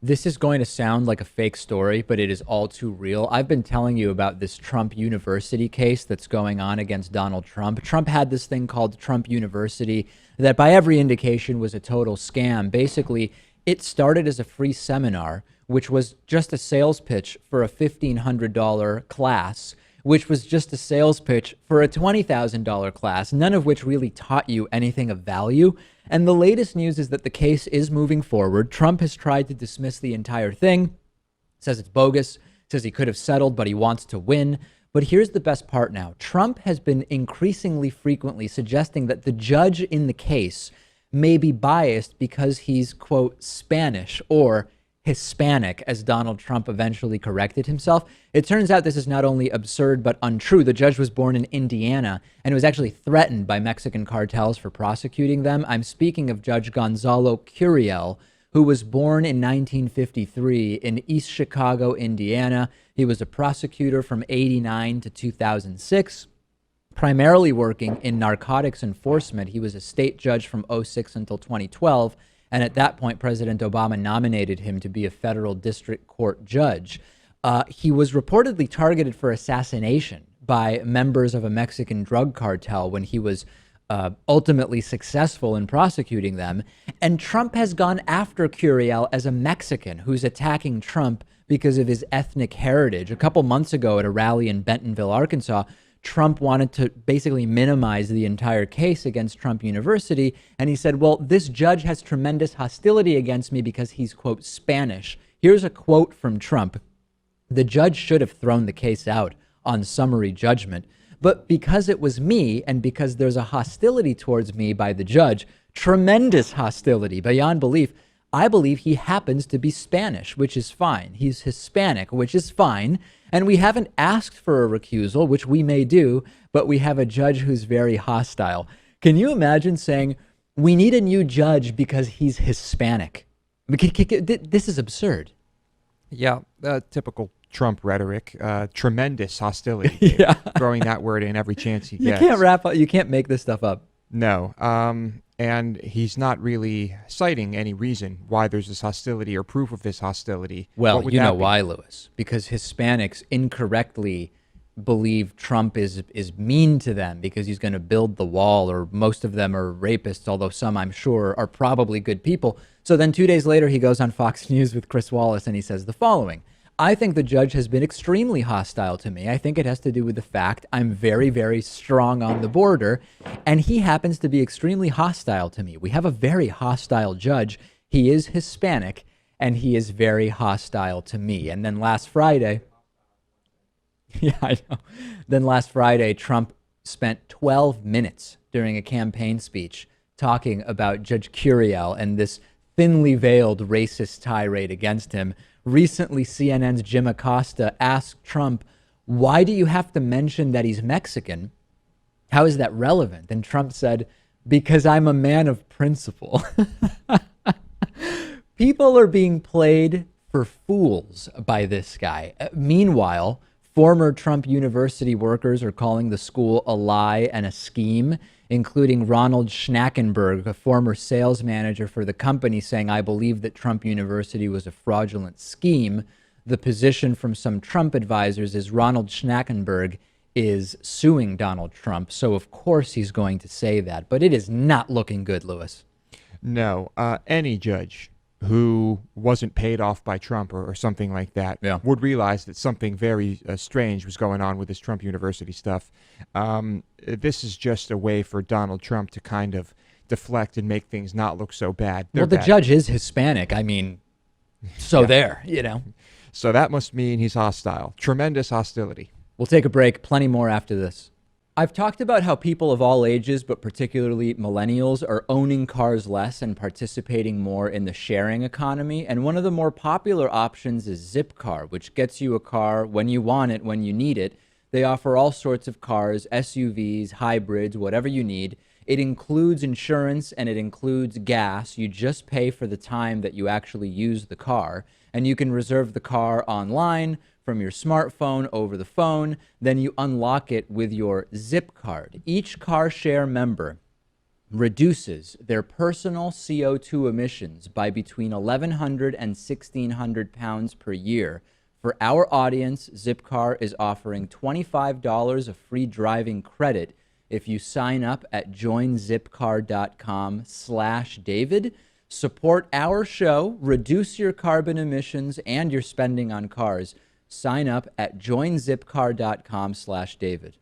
This is going to sound like a fake story, but it is all too real. I've been telling you about this Trump University case that's going on against Donald Trump. Trump had this thing called Trump University that, by every indication, was a total scam. Basically, it started as a free seminar, which was just a sales pitch for a $1,500 class, which was just a sales pitch for a $20,000 class, none of which really taught you anything of value. And the latest news is that the case is moving forward. Trump has tried to dismiss the entire thing, says it's bogus, says he could have settled, but he wants to win. But here's the best part now. Trump has been increasingly frequently suggesting that the judge in the case may be biased because he's, quote, Spanish or Hispanic, as Donald Trump eventually corrected himself. It turns out this is not only absurd, but untrue. The judge was born in Indiana and was actually threatened by Mexican cartels for prosecuting them. I'm speaking of Judge Gonzalo Curiel, who was born in 1953 in East Chicago, Indiana. He was a prosecutor from 89 to 2006, primarily working in narcotics enforcement. He was a state judge from '06 until 2012. And at that point, President Obama nominated him to be a federal district court judge. He was reportedly targeted for assassination by members of a Mexican drug cartel when he was ultimately successful in prosecuting them. And Trump has gone after Curiel as a Mexican who's attacking Trump because of his ethnic heritage. A couple months ago at a rally in Bentonville, Arkansas, Trump wanted to basically minimize the entire case against Trump University. And he said, well, this judge has tremendous hostility against me because he's, quote, Spanish. Here's a quote from Trump. The judge should have thrown the case out on summary judgment. But because it was me and because there's a hostility towards me by the judge, tremendous hostility beyond belief, I believe he happens to be Spanish, which is fine. He's Hispanic, which is fine. And we haven't asked for a recusal, which we may do, but we have a judge who's very hostile. Can you imagine saying, we need a new judge because he's Hispanic? This is absurd. Yeah, typical Trump rhetoric. Tremendous hostility. Yeah. Throwing that word in every chance he You gets. you can't make this stuff up. No. And he's not really citing any reason why there's this hostility or proof of this hostility. Well, you know why, Lewis? Because Hispanics incorrectly believe Trump is mean to them because he's going to build the wall, or most of them are rapists, although some, I'm sure, are probably good people. So then 2 days later, he goes on Fox News with Chris Wallace and he says the following. I think the judge has been extremely hostile to me. I think it has to do with the fact I'm very, very strong on the border, and he happens to be extremely hostile to me. We have a very hostile judge. He is Hispanic, and he is very hostile to me. And then last Friday, yeah, I know. Then last Friday, Trump spent 12 minutes during a campaign speech talking about Judge Curiel and this thinly veiled racist tirade against him. Recently, CNN's Jim Acosta asked Trump, why do you have to mention that he's Mexican? How is that relevant? And Trump said, because I'm a man of principle. People are being played for fools by this guy. Meanwhile, former Trump University workers are calling the school a lie and a scheme, including Ronald Schnackenberg, a former sales manager for the company, saying, I believe that Trump University was a fraudulent scheme. The position from some Trump advisors is Ronald Schnackenberg is suing Donald Trump. So, of course, he's going to say that. But it is not looking good, Lewis. No. Any judge who wasn't paid off by Trump or something like that would realize that something very strange was going on with this Trump University stuff. This is just a way for Donald Trump to kind of deflect and make things not look so bad. Well, the judge is Hispanic. I mean, so there, So that must mean he's hostile. Tremendous hostility. We'll take a break. Plenty more after this. I've talked about how people of all ages, but particularly millennials, are owning cars less and participating more in the sharing economy. And one of the more popular options is Zipcar, which gets you a car when you want it, when you need it. They offer all sorts of cars, SUVs, hybrids, whatever you need. It includes insurance and it includes gas. You just pay for the time that you actually use the car. And you can reserve the car online from your smartphone over the phone. Then you unlock it with your Zip card. Each car share member reduces their personal CO2 emissions by between 1,100 and 1,600 pounds per year. For our audience, Zipcar is offering $25 of free driving credit if you sign up at joinzipcar.com/David. Support our show, reduce your carbon emissions and your spending on cars. Sign up at joinzipcar.com/David.